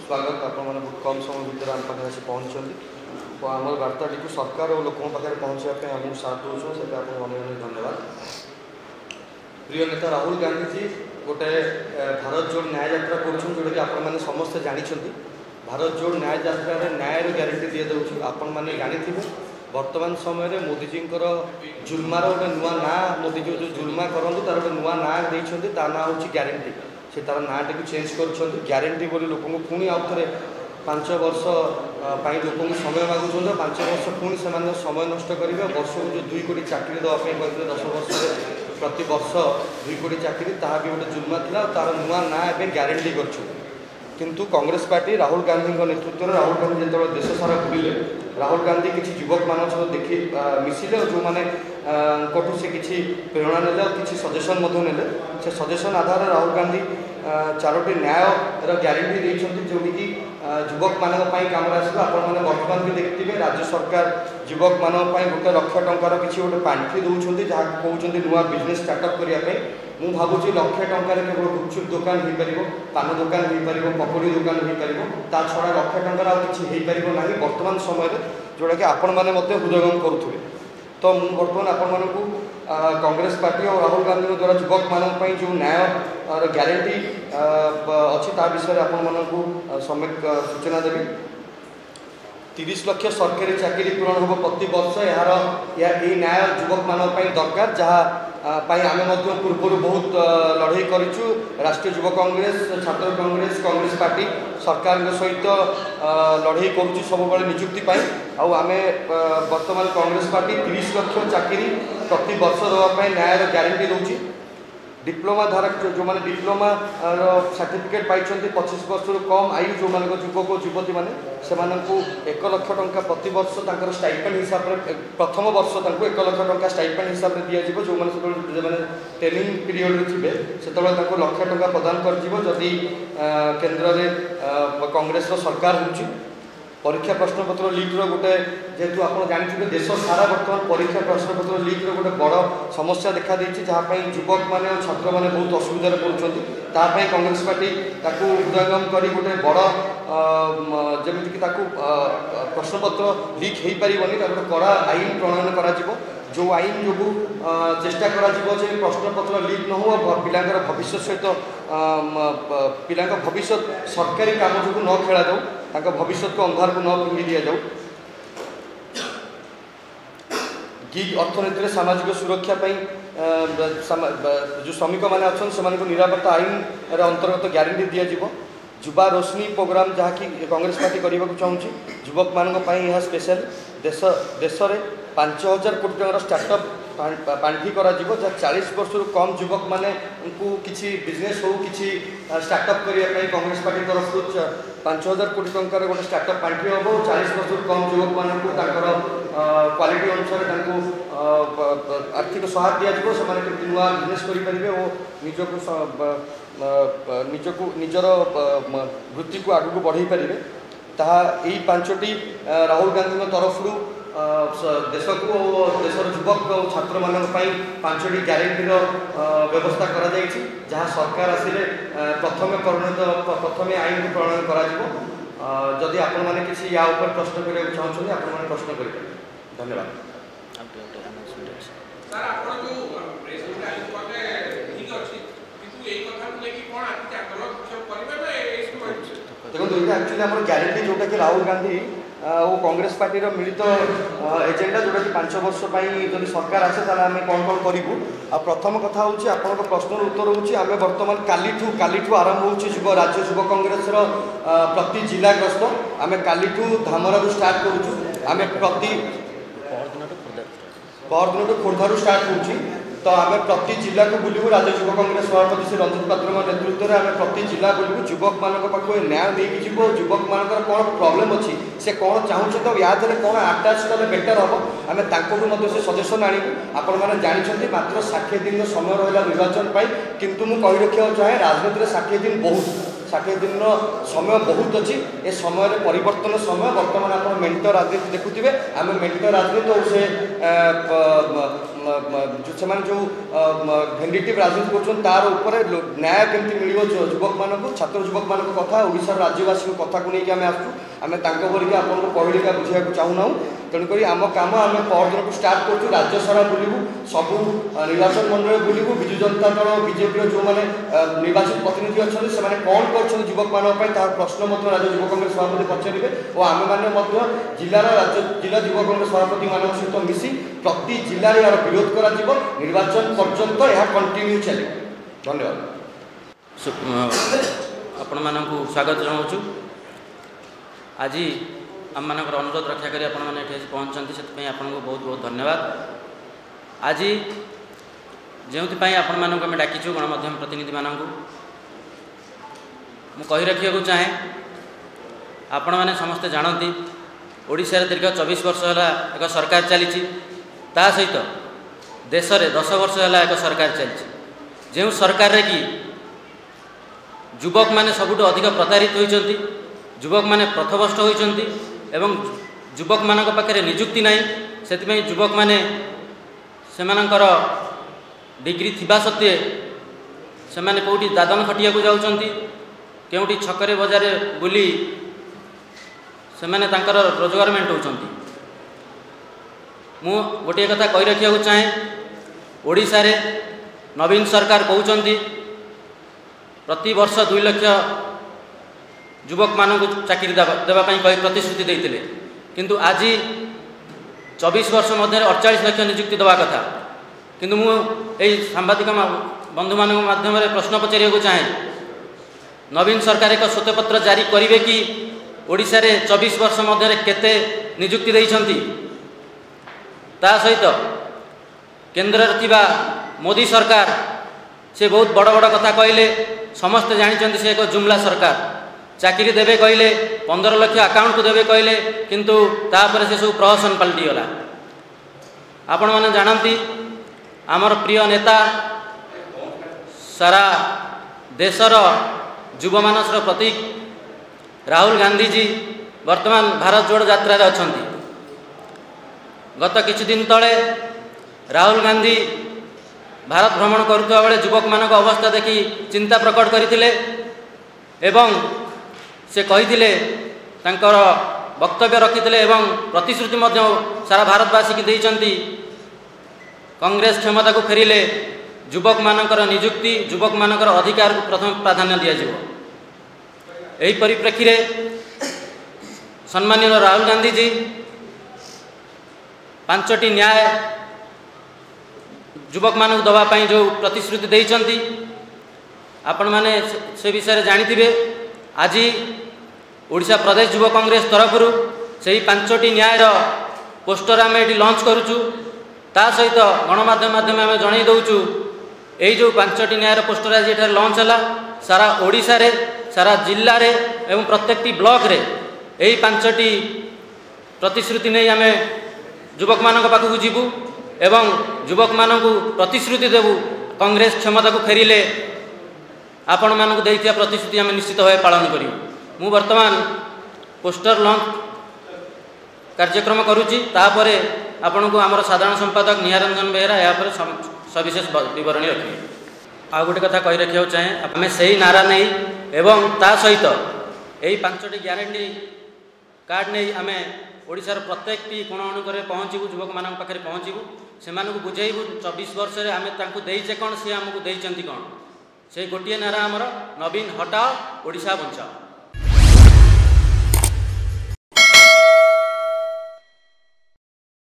स्वागत आप बहुत कम समय भितर आम पाखे आसी पहुँचती तो आम वार्ताटी को सरकार और लोक पाखे पहुँचापी आम साथ दूसरों से अनेक धन्यवाद। प्रिय नेता राहुल गांधी जी गोटे भारत जोड़ न्याय यात्रा करोटा कि समस्ते जानते भारत जोड़ न्याय यात्रा न्यायर ग्यारंटी दी जाऊँगी आपण मैंने जानी वर्तमान समय मोदीजी जुलमार गोटे नुआ ना मोदीजी जो जुलमा करूँ तार गोटे नुआ ना देते ना हूँ ग्यारंटी से तार नाटी को चेंज कर ग्यारंटी बोली लोक पुणी आउ थे 5 वर्ष लोक समय मागुं 5 वर्ष पुणी से समय नष्ट करेंगे वर्ष को जो 2 कोटी चाकरी देवाई कहते 10 वर्ष प्रति वर्ष 2 कोटी चाकरी ताहा भी गोटे जुलमा था तार नुआ ना ए ग्यारंटी कर किंतु कांग्रेस पार्टी राहुल गांधी नेतृत्व राहुल गांधी जो देश सारा बुले राहुल गांधी किसी युवक मान देखी मिसिले जो मैंने से किसी प्रेरणा ने किसी सजेसन ने से सजेसन आधार राहुल गांधी 4टी न्यायर ग्यारंटी देते जोकि युवक मान कम आसो आपने बर्तमान भी देखिए राज्य सरकार युवक मान 1 लाख टंकार किसी गोटे पांठि दौरान जहाँ कहते नुआ बिजनेस स्टार्टअप करने मु भावुँ 1 लाख टंकार केवल गुपचुप दुकान हो पार पान दुकान हो पार पकोड़ी दुकान हो पार ता छड़ा 1 लाख टंकार आ किसी हो पार ना वर्तमान समय जोटा कि आपण मैंने हृदयंगम करुवे तो मुझे बर्तमान आपण कांग्रेस पार्टी और राहुल गांधी द्वारा युवक मान जो न्याय ग्यारंटी अच्छी ता विषय आपण सम्यक सूचना देवी 30 लाख सरकारी चाकरी पूरण हम प्रति वर्ष यार न्याय युवक मान दरकार जहाँ आम पूर्व बहुत लड़ाई करूँ राष्ट्रीय युवा कांग्रेस छात्र कांग्रेस कांग्रेस पार्टी सरकार सहित लड़ाई करुँ सब निजुक्ति आम बर्तमान कांग्रेस पार्टी 30 लाख चाकरी प्रति वर्ष देवाई न्याय ग्यारंटी दूसरी डिप्लोमा धारा जो मैंने डिप्लोमा सर्टिफिकेट पाई 25 वर्ष कम आयु जो मान युवक युवती मैंने से 1 लाख टंका प्रति वर्ष स्टाइपेंड हिसाब से प्रथम वर्ष 1 लाख टंका स्टाइपेंड हिसाब से दिज्व जो मैंने ट्रेनिंग पीरियड थे से लाख टंका प्रदान करदी केन्द्र में कांग्रेस सरकार हो परीक्षा प्रश्नपत्र लीक्र गोटे जेहेतु आप जानते देश सारा बर्तमान परीक्षा प्रश्नपत्र लीक्र गोटे बड़ समस्या देखा देती जहाँपाई युवक मैंने और छात्र मैंने बहुत असुविधार पड़ुंट कांग्रेस पार्टी हृदयंगम कर गोटे बड़ जमीक प्रश्नपत्र लीक हो पारनी गोटे कड़ा आईन प्रणयन कर जो आईन जो चेष्टा कर प्रश्नपत्र लीक न हो पिलांकर भविष्य सहित पिला भविष्य सरकारी काम जो न खेला जाऊ भविष्य को अंधार को न फिंगी दि जाऊ गिग अर्थनीति सामाजिक सुरक्षा जो श्रमिक मैंने अच्छा से निरापत्ता आईन अंतर्गत ग्यारंटी दिज्व युवा रोशनी प्रोग्राम जहाँकि कांग्रेस पार्टी करने को चाहूँगी युवक मान स्पेशल देश में 5000 कोटी टकर स्टार्टअप पांठि करा 40 वर्ष कम युवक माने किसी बिजनेस हो किसी स्टार्टअप करने कांग्रेस पार्टी तरफ 5000 कोटी टकर गोटे स्टार्टअप पांठि हम 40 वर्ष कम युवक मानक क्वालिटी अनुसार आर्थिक सहायता दिज्व से नुआ बिजनेस करेंगे और निजको निजर वृत्ति को आगू बढ़ई पारे ताहा यही 5टी राहुल गांधी तरफ देश को देशर युवक और छात्र मान 5टी ग्यारंटीर व्यवस्था करा जहाँ सरकार आसिले प्रथम आईन को प्रणयन कर जदि आपण मैंने किसी या ऊपर प्रश्न करने चाहते हैं आपण मैंने प्रश्न करें। धन्यवाद। देखो ये एक्चुअली आम ग्यारंटी जोटा कि राहुल गांधी और कांग्रेस पार्टी मिलित एजेंडा जोटा कि 5 वर्ष जब सरकार आसे आम कौन कौन करूँ आ प्रथम कथा हूँ आप प्रश्न उत्तर हूँ आम बर्तमान कालीठू आरंभ हो राज्य युव कांग्रेस प्रति जिला ग्रस्त आम कालीठू धामरा स्टार्ट करूँ आम प्रति परदिन खोर्धारू स्टार्ट हो तो आम प्रति जिला को बुलू राज्य युव कांग्रेस सभापति श्री रंजित पात्र नेतृत्व में आम प्रति जिला बुलू युवक मान पाक न्याय देकी जीव युवक मान कौन प्रोब्लेम अच्छी से कौन चाहूँ तो या कौन आटाच कले बेटर हम आम से सजेसन आणु आपण मैंने जानते मात्र 60 दिन समय रहा निर्वाचन किंतु मुझे कही रखा चाहे राजनीति में 60 दिन बहुत 60 दिन समय बहुत अच्छी ए समय परिवर्तन समय बर्तमान आप मेंट राजनीति देखुए आम मेंट राजनीति और से जो भेंडिटिव राजनीति कर तार ऊपर न्याय केमती मिल युवक मान छात्र युवक मान कथा ओडिशा राज्यवासी कथा को लेकिन आम आसू आम तरीके आपको कहलिका बुझा चाहूना तेणुक आम कम आम परदिन को स्टार्ट करूँ राज्य सारा बुलू सबू निर्वाचन मंडल बुलू विजु जनता दल बीजेपी जो मैंने निर्वाचित प्रतिनिधि अच्छा से कौन कर युवक मानी प्रश्न राज्य युवक कांग्रेस सभापति पचारे और आम मैंने जिलार राज्य जिला युवक कांग्रेस सभापति मान सहित मिसी प्रति जिले यार विरोध कर निर्वाचन पर्यंत यह कंटिन्यू चलो। धन्यवाद। आपण मानकु स्वागत जनाऊँ। आज आम मानकर अनुरोध रक्षा करी आपण मैंने ये पहुँचती से आपको बहुत बहुत धन्यवाद। आज जो आपण मानक आम डाकिचु गणमाध्यम प्रतिनिधि मानक मुझे रखा चाहे आपण मैंने समस्ते जानती ओडिशा रे दीर्घ 24 वर्ष है एक सरकार चली सहित देश में 10 वर्ष है एक सरकार चली जो सरकार रे कि युवक माने सबुठ अधिक प्रतारित होती युवक माने पथभ्रष्ट होती एवं युवक मानक पाखे निजुक्ति नहीं से युवक माने सेमानकर डिग्री थिबा सत्वे से माने कोठी दादन खटिया को जाउचंती केउठी छकरे बजारे बुली से माने तांकर रोजगार मेंटौचंती। मु गोटे कथा कहि रखिया चाहे ओडिशा रे नवीन सरकार कहउचंती प्रति वर्ष 2 लाख युवक मानक चाकरी देवाई कही प्रतिश्रुति देते किंतु आज 24 वर्ष मध्य 48 लाख नियुक्ति देवा कथा किंतु मुझे सांबादिक बंधु मान माध्यम प्रश्न पचार चाहे नवीन सरकार एक श्वेतपत्र जारी करेंगे कि ओडिशा रे 24 वर्ष मध्य केते नियुक्ति देइछंती ता सहित केंद्र थिबा मोदी सरकार से बहुत बड़ बड़ कथा कहले समस्ते जानी से एक जुमला सरकार चाकरी देवे कहले 15 लाख अकाउंट को देवे कहले किंतु तापर से सब प्रहसन पलटि गला। आपण माने जानती आमर प्रिय नेता सारा देशर युव मानसर प्रतीक राहुल गांधी जी वर्तमान भारत जोड़ यात्रा अछंती। गत किछि दिन तले राहुल गांधी भारत भ्रमण करुवा बेले युवक मानक अवस्था देखि चिंता प्रकट करथिले एवं से कही वक्तव्य रखिते एवं प्रतिश्रुति सारा भारतवासी की देइचंती कांग्रेस क्षमता को फेरिले युवक मानकर नियुक्ति युवक मानकर अधिकार को प्रथम प्राधान्य दिया जिवो। एही परिप्रेक्षी रे सम्माननीय राहुल गांधी जी 5टी न्याय युवक मानक दवापाई जो प्रतिश्रुति देइचंती आपण माने से विषय जानिथिबे। आज ओडिशा प्रदेश युव कांग्रेस तरफ से 5टी न्यायर पोस्टर आम ये लॉन्च करुचु ता सहित गणमाध्यम माध्यम आम जन दौचु यही जो 5टी न्यायर पोस्टर आज ये लॉन्च है सारा ओडिशा रे सारा जिल्ला रे एवं प्रत्येक ब्लॉक रे यही 5टी प्रतिश्रुति नहीं आम युवक मान पाखक जीवु एवं युवक मानक प्रतिश्रुति देवु कांग्रेस क्षमता को फेरिले आपण मानक देइथिया प्रतिश्रुति आम निश्चित भाव पालन करूँ। मु वर्तमान पोस्टर लॉन्च कार्यक्रम करुच्ची तापर आपण को आमर साधारण संपादक निहारंजन बेहरा यापर सविशेष विवरणी रखिए। आ गोटे कथा कही रखा चाहे आम से ही नारा नहीं एवं ता सहित यही 5टी ग्यारंटी कार्ड नहीं आम ओडिशार प्रत्येकटी कोण अनुकर पहुँचू युवक मान पाखे पहुँचू से बुझेबू 24 वर्ष में आम तांको देइचे कौन सी आमको देइचंती कौन से गोटे नारा आमर नवीन हटाओ ओडिशा बंचाओ।